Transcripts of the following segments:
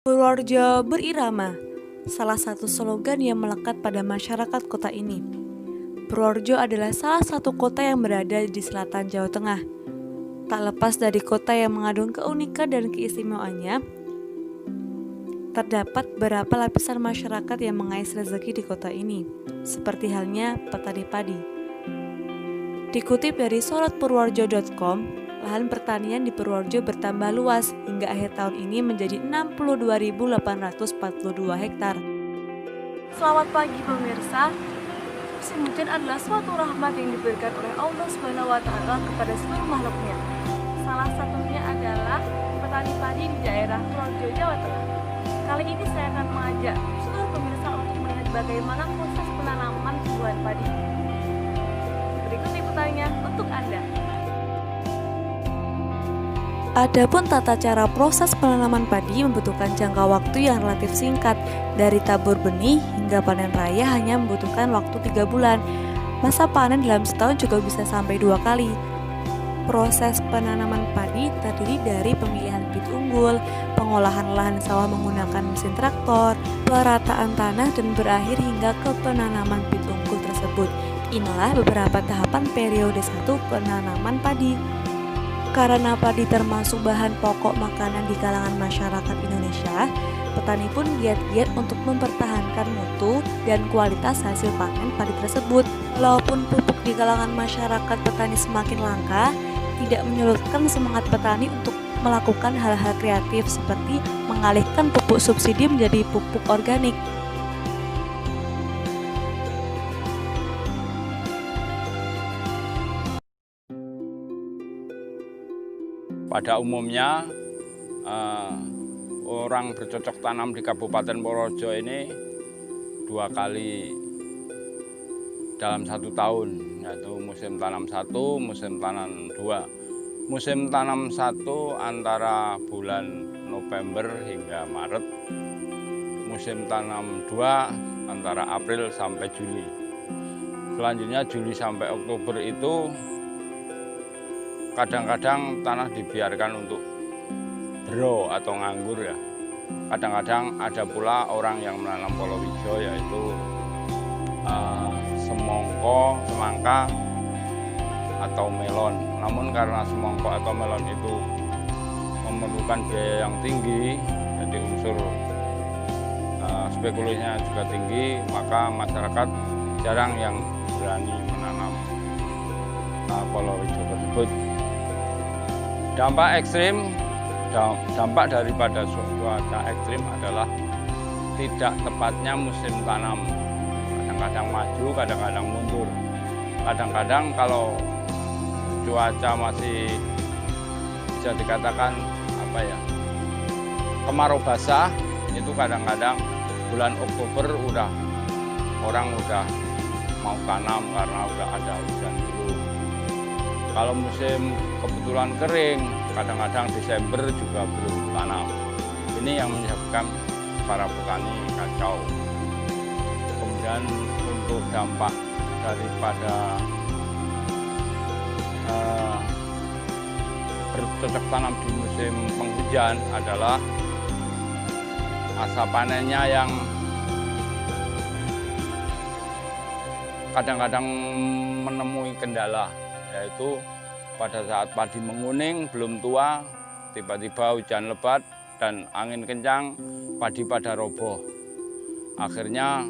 Purworejo berirama, salah satu slogan yang melekat pada masyarakat kota ini. Purworejo adalah salah satu kota yang berada di selatan Jawa Tengah. Tak lepas dari kota yang mengandung keunikan dan keistimewaannya, terdapat beberapa lapisan masyarakat yang mengais rezeki di kota ini, seperti halnya petani padi. Dikutip dari sorotpurworejo.com, lahan pertanian di Purworejo bertambah luas hingga akhir tahun ini menjadi 62.842 hektar. Selamat pagi pemirsa. Musim hujan adalah suatu rahmat yang diberikan oleh Allah SWT kepada seluruh makhluknya. Salah satunya adalah petani padi di daerah Purworejo, Jawa Tengah. Kali ini saya akan mengajak seluruh pemirsa untuk melihat bagaimana proses penanaman buah padi. Berikut liputannya untuk Anda. Adapun tata cara proses penanaman padi membutuhkan jangka waktu yang relatif singkat. Dari tabur benih hingga panen raya hanya membutuhkan waktu 3 bulan. Masa panen dalam setahun juga bisa sampai 2 kali. Proses penanaman padi terdiri dari pemilihan bibit unggul, pengolahan lahan sawah menggunakan mesin traktor, perataan tanah, dan berakhir hingga ke penanaman bibit unggul tersebut. Inilah beberapa tahapan periode 1 penanaman padi. Karena padi termasuk bahan pokok makanan di kalangan masyarakat Indonesia, petani pun giat-giat untuk mempertahankan mutu dan kualitas hasil panen padi tersebut. Walaupun pupuk di kalangan masyarakat petani semakin langka, tidak menyurutkan semangat petani untuk melakukan hal-hal kreatif seperti mengalihkan pupuk subsidi menjadi pupuk organik. Pada umumnya orang bercocok tanam di Kabupaten Purworejo ini 2 kali dalam 1 tahun, yaitu musim tanam 1, musim tanam 2. Musim tanam 1 antara bulan November hingga Maret, musim tanam 2 antara April sampai Juli. Selanjutnya Juli sampai Oktober itu kadang-kadang tanah dibiarkan untuk bero atau nganggur ya. Kadang-kadang ada pula orang yang menanam palawija, yaitu semangka atau melon. Namun karena semangka atau melon itu memerlukan biaya yang tinggi, jadi unsur spekulasinya juga tinggi, maka masyarakat jarang yang berani menanam palawija tersebut. Dampak daripada cuaca ekstrim adalah tidak tepatnya musim tanam. Kadang-kadang maju, kadang-kadang mundur. Kadang-kadang kalau cuaca masih bisa dikatakan kemarau basah, itu kadang-kadang bulan Oktober orang udah mau tanam karena udah ada hujan dulu. Kalau musim kebetulan kering, kadang-kadang Desember juga belum tanam. Ini yang menyebabkan para petani kacau. Kemudian untuk dampak daripada bercocok tanam di musim penghujan adalah masa panennya yang kadang-kadang menemui kendala, yaitu pada saat padi menguning, belum tua, tiba-tiba hujan lebat dan angin kencang, padi pada roboh. Akhirnya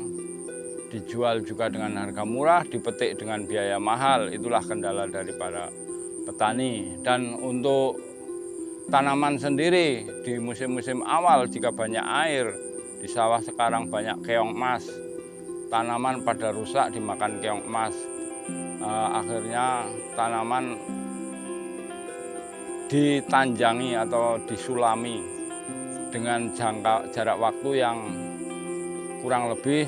dijual juga dengan harga murah, dipetik dengan biaya mahal. Itulah kendala daripada petani. Dan untuk tanaman sendiri di musim-musim awal, jika banyak air, di sawah sekarang banyak keong emas, tanaman pada rusak dimakan keong emas. Akhirnya tanaman ditanjangi atau disulami dengan jarak waktu yang kurang lebih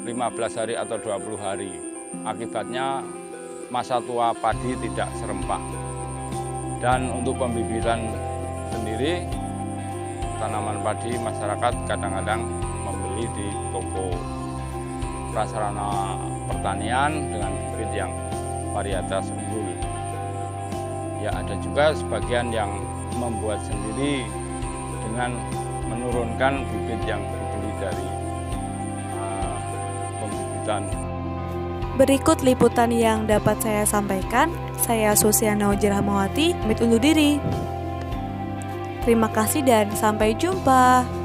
15 hari atau 20 hari. Akibatnya masa tua padi tidak serempak. Dan untuk pembibitan sendiri, tanaman padi masyarakat kadang-kadang membeli di toko prasarana pertanian dengan bibit yang varietas unggul. Ya, ada juga sebagian yang membuat sendiri dengan menurunkan bibit yang dibeli dari pembibitan. Berikut liputan yang dapat saya sampaikan. Saya Susiana Ujirhamawati, pamit undur diri. Terima kasih dan sampai jumpa.